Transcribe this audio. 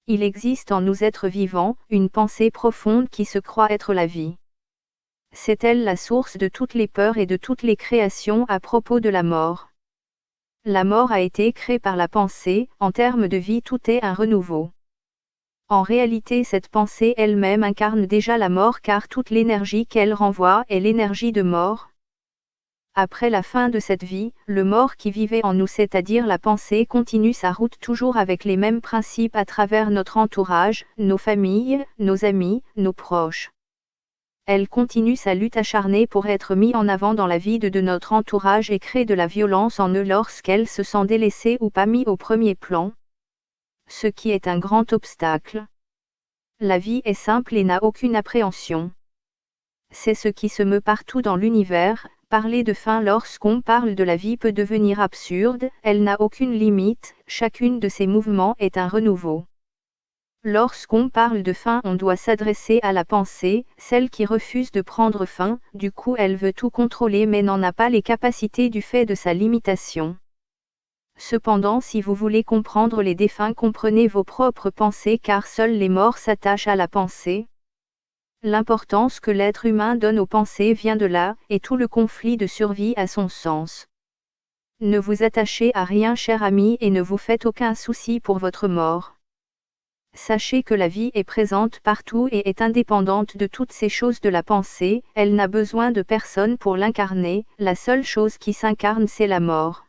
Il existe en nous êtres vivants, une pensée profonde qui se croit être la vie. C'est elle la source de toutes les peurs et de toutes les créations à propos de la mort. La mort a été créée par la pensée, en termes de vie tout est un renouveau. En réalité cette pensée elle-même incarne déjà la mort car toute l'énergie qu'elle renvoie est l'énergie de mort. Après la fin de cette vie, le mort qui vivait en nous, c'est-à-dire la pensée, continue sa route toujours avec les mêmes principes à travers notre entourage, nos familles, nos amis, nos proches. Elle continue sa lutte acharnée pour être mise en avant dans la vie de notre entourage et crée de la violence en eux lorsqu'elle se sent délaissée ou pas mise au premier plan. Ce qui est un grand obstacle. La vie est simple et n'a aucune appréhension. C'est ce qui se meut partout dans l'univers. Parler de fin lorsqu'on parle de la vie peut devenir absurde, elle n'a aucune limite, chacune de ses mouvements est un renouveau. Lorsqu'on parle de fin, on doit s'adresser à la pensée, celle qui refuse de prendre fin, du coup elle veut tout contrôler mais n'en a pas les capacités du fait de sa limitation. Cependant, si vous voulez comprendre les défunts, comprenez vos propres pensées car seuls les morts s'attachent à la pensée. L'importance que l'être humain donne aux pensées vient de là, et tout le conflit de survie a son sens. Ne vous attachez à rien, cher ami, et ne vous faites aucun souci pour votre mort. Sachez que la vie est présente partout et est indépendante de toutes ces choses de la pensée, elle n'a besoin de personne pour l'incarner, la seule chose qui s'incarne c'est la mort.